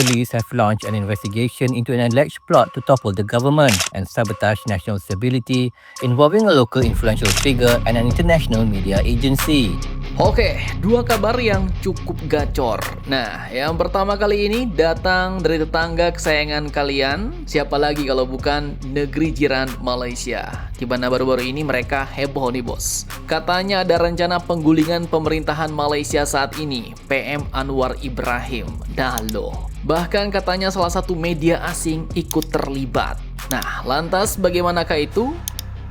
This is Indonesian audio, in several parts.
police have launched an investigation into an alleged plot to topple the government and sabotage national stability involving a local influential figure and an international media agency. Oke, dua kabar yang cukup gacor. Nah, yang pertama kali ini datang dari tetangga kesayangan kalian. Siapa lagi kalau bukan negeri jiran Malaysia. Di mana baru-baru ini mereka heboh nih bos. Katanya ada rencana penggulingan pemerintahan Malaysia saat ini, PM Anwar Ibrahim. Nah loh, bahkan katanya salah satu media asing ikut terlibat. Nah, lantas bagaimanakah itu?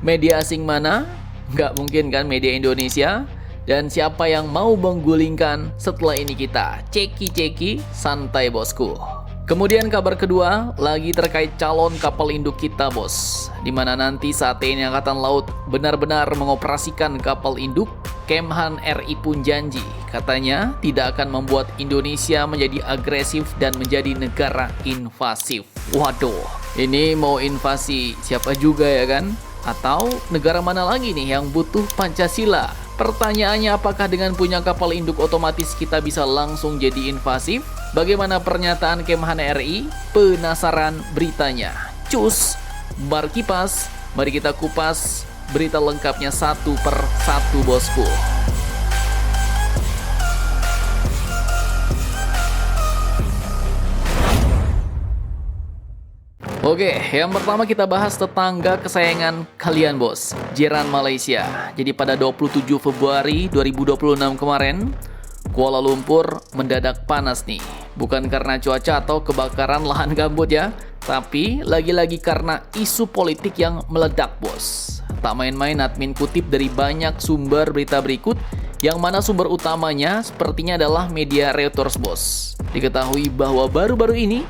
Media asing mana? Nggak mungkin kan media Indonesia? Dan siapa yang mau menggulingkan? Setelah ini kita ceki-ceki santai bosku. Kemudian kabar kedua lagi terkait calon kapal induk kita bos, dimana nanti saat TNI Angkatan Laut benar-benar mengoperasikan kapal induk, Kemhan RI pun janji katanya tidak akan membuat Indonesia menjadi agresif dan menjadi negara invasif. Waduh, ini mau invasi siapa juga ya kan? Atau negara mana lagi nih yang butuh Pancasila? Pertanyaannya, apakah dengan punya kapal induk otomatis kita bisa langsung jadi invasif? Bagaimana pernyataan Kemhan RI? Penasaran beritanya? Cus, bar kipas, mari kita kupas berita lengkapnya satu per satu bosku. Oke, yang pertama kita bahas tetangga kesayangan kalian bos, jiran Malaysia. Jadi pada 27 Februari 2026 kemarin, Kuala Lumpur mendadak panas nih. Bukan karena cuaca atau kebakaran lahan gambut ya, tapi lagi-lagi karena isu politik yang meledak bos. Tak main-main admin kutip dari banyak sumber berita berikut, yang mana sumber utamanya sepertinya adalah media Reuters bos. Diketahui bahwa baru-baru ini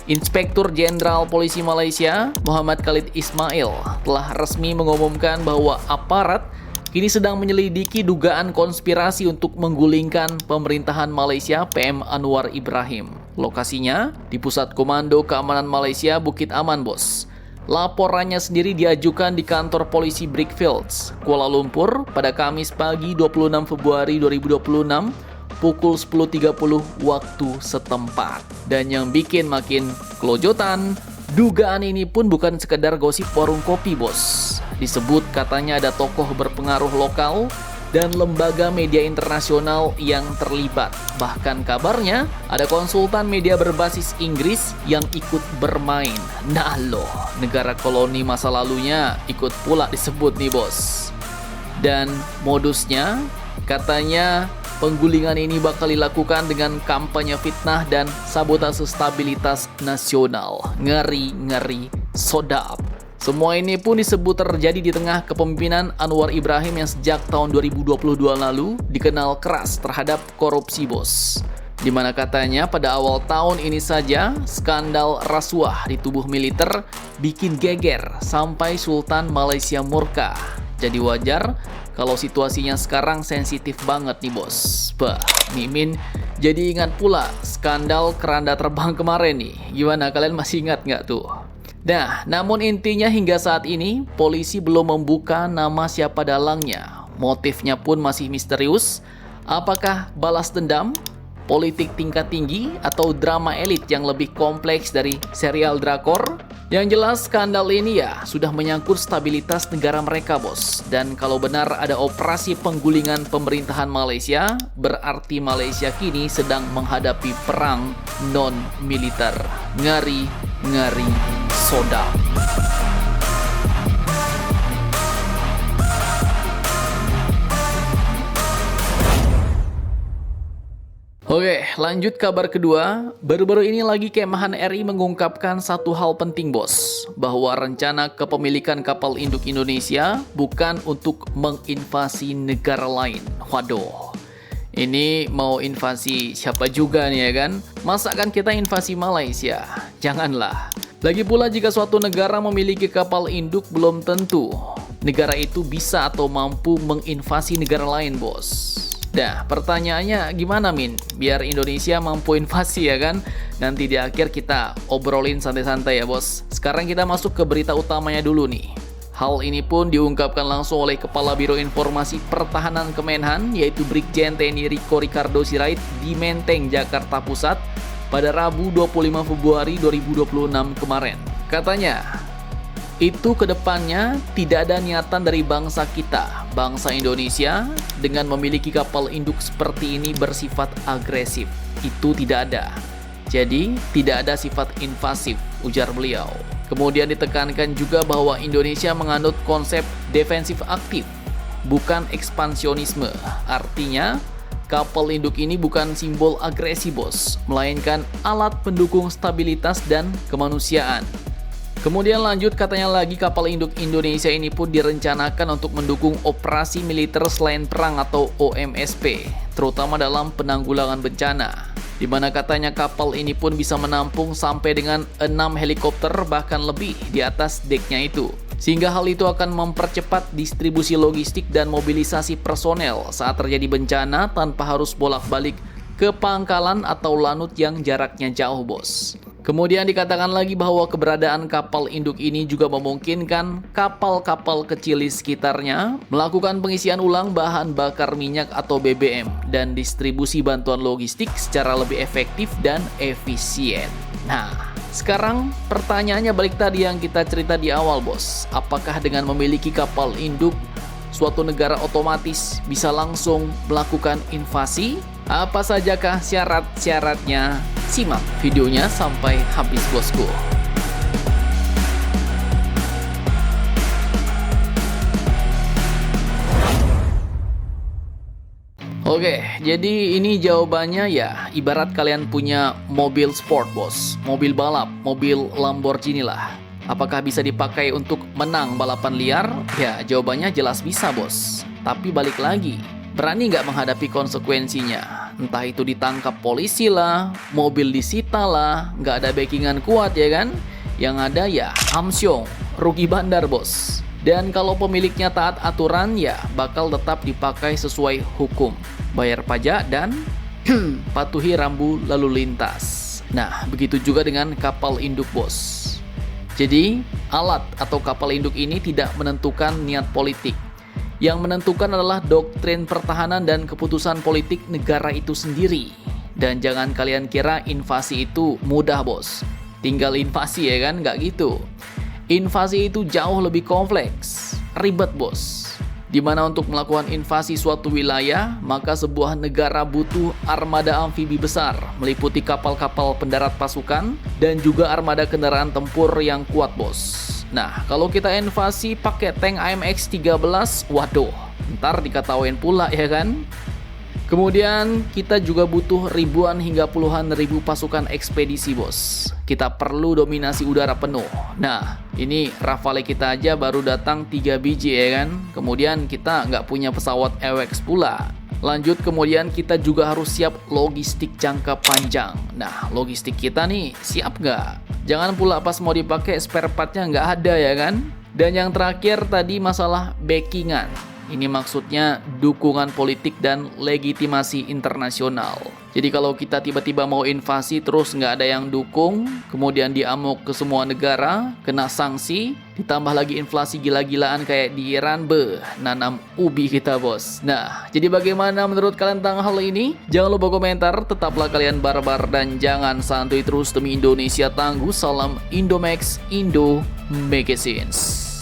Inspektur Jenderal Polisi Malaysia, Muhammad Khalid Ismail, telah resmi mengumumkan bahwa aparat kini sedang menyelidiki dugaan konspirasi untuk menggulingkan pemerintahan Malaysia PM Anwar Ibrahim. Lokasinya di Pusat Komando Keamanan Malaysia Bukit Aman, bos. Laporannya sendiri diajukan di kantor polisi Brickfields, Kuala Lumpur pada Kamis pagi 26 Februari 2026. Pukul 10.30 waktu setempat. Dan yang bikin makin kelojotan, dugaan ini pun bukan sekedar gosip warung kopi bos. Disebut katanya ada tokoh berpengaruh lokal dan lembaga media internasional yang terlibat. Bahkan kabarnya ada konsultan media berbasis Inggris yang ikut bermain. Nah loh, negara koloni masa lalunya ikut pula disebut nih bos. Dan modusnya katanya penggulingan ini bakal dilakukan dengan kampanye fitnah dan sabotase stabilitas nasional. Ngeri-ngeri sodap. Semua ini pun disebut terjadi di tengah kepemimpinan Anwar Ibrahim yang sejak tahun 2022 lalu dikenal keras terhadap korupsi bos. Dimana katanya pada awal tahun ini saja skandal rasuah di tubuh militer bikin geger sampai Sultan Malaysia murka. Jadi wajar kalau situasinya sekarang sensitif banget nih bos. Bah, Mimin jadi ingat pula skandal keranda terbang kemarin nih. Gimana, kalian masih ingat nggak tuh? Nah, namun intinya hingga saat ini polisi belum membuka nama siapa dalangnya. Motifnya pun masih misterius. Apakah balas dendam, politik tingkat tinggi, atau drama elit yang lebih kompleks dari serial drakor? Yang jelas skandal ini ya sudah menyangkut stabilitas negara mereka bos. Dan kalau benar ada operasi penggulingan pemerintahan Malaysia, berarti Malaysia kini sedang menghadapi perang non-militer. Ngeri sodap. Oke, lanjut kabar kedua. Baru-baru ini lagi Kemhan RI mengungkapkan satu hal penting bos, bahwa rencana kepemilikan kapal induk Indonesia bukan untuk menginvasi negara lain. Waduh, ini mau invasi siapa juga nih ya kan? Masa kan kita invasi Malaysia? Janganlah. Lagi pula jika suatu negara memiliki kapal induk belum tentu negara itu bisa atau mampu menginvasi negara lain bos. Nah, pertanyaannya gimana Min? Biar Indonesia mampu invasi ya kan? Nanti di akhir kita obrolin santai-santai ya bos. Sekarang kita masuk ke berita utamanya dulu nih. Hal ini pun diungkapkan langsung oleh Kepala Biro Informasi Pertahanan Kemenhan, yaitu Brigjen TNI Riko Ricardo Sirait di Menteng, Jakarta Pusat, pada Rabu 25 Februari 2026 kemarin. Katanya, itu kedepannya tidak ada niatan dari bangsa kita, bangsa Indonesia, dengan memiliki kapal induk seperti ini bersifat agresif. Itu tidak ada. Jadi, tidak ada sifat invasif, ujar beliau. Kemudian ditekankan juga bahwa Indonesia menganut konsep defensif aktif, bukan ekspansionisme. Artinya, kapal induk ini bukan simbol agresi, bos, melainkan alat pendukung stabilitas dan kemanusiaan. Kemudian lanjut katanya lagi, kapal induk Indonesia ini pun direncanakan untuk mendukung operasi militer selain perang atau OMSP, terutama dalam penanggulangan bencana, di mana katanya kapal ini pun bisa menampung sampai dengan 6 helikopter bahkan lebih di atas deknya itu. Sehingga hal itu akan mempercepat distribusi logistik dan mobilisasi personel saat terjadi bencana tanpa harus bolak-balik ke pangkalan atau lanut yang jaraknya jauh, bos. Kemudian dikatakan lagi bahwa keberadaan kapal induk ini juga memungkinkan kapal-kapal kecil di sekitarnya melakukan pengisian ulang bahan bakar minyak atau BBM dan distribusi bantuan logistik secara lebih efektif dan efisien. Nah, sekarang pertanyaannya balik tadi yang kita cerita di awal, bos. Apakah dengan memiliki kapal induk, suatu negara otomatis bisa langsung melakukan invasi? Apa sajakah syarat-syaratnya? Simak videonya sampai habis, bosku. Oke, jadi ini jawabannya ya, ibarat kalian punya mobil sport, bos. Mobil balap, mobil Lamborghini lah. Apakah bisa dipakai untuk menang balapan liar? Ya, jawabannya jelas bisa, bos. Tapi balik lagi, berani nggak menghadapi konsekuensinya? Entah itu ditangkap polisi lah, mobil disita lah, nggak ada backingan kuat ya kan? Yang ada ya amsyong, rugi bandar, bos. Dan kalau pemiliknya taat aturan ya bakal tetap dipakai sesuai hukum, bayar pajak dan patuhi rambu lalu lintas. Nah, begitu juga dengan kapal induk, bos. Jadi, alat atau kapal induk ini tidak menentukan niat politik. Yang menentukan adalah doktrin pertahanan dan keputusan politik negara itu sendiri. Dan jangan kalian kira invasi itu mudah, bos. Tinggal invasi ya kan, nggak gitu. Invasi itu jauh lebih kompleks, ribet, bos. Dimana untuk melakukan invasi suatu wilayah, maka sebuah negara butuh armada amfibi besar, meliputi kapal-kapal pendarat pasukan, dan juga armada kendaraan tempur yang kuat, bos. Nah, kalau kita invasi pakai tank AMX-13, waduh, ntar diketawain pula ya kan? Kemudian kita juga butuh ribuan hingga puluhan ribu pasukan ekspedisi, bos. Kita perlu dominasi udara penuh. Nah, ini Rafale kita aja baru datang 3 biji ya kan? Kemudian kita nggak punya pesawat AWACS pula. Lanjut, kemudian kita juga harus siap logistik jangka panjang. Nah, logistik kita nih siap nggak? Jangan pula pas mau dipakai spare partnya nggak ada ya kan? Dan yang terakhir tadi masalah backingan. Ini maksudnya dukungan politik dan legitimasi internasional. Jadi kalau kita tiba-tiba mau invasi terus nggak ada yang dukung, kemudian diamuk ke semua negara, kena sanksi, ditambah lagi inflasi gila-gilaan kayak di Iran, nanam ubi kita, bos. Nah, jadi bagaimana menurut kalian tentang hal ini? Jangan lupa komentar, tetaplah kalian barbar dan jangan santuy terus demi Indonesia tangguh. Salam Indomax, Indo Magazines.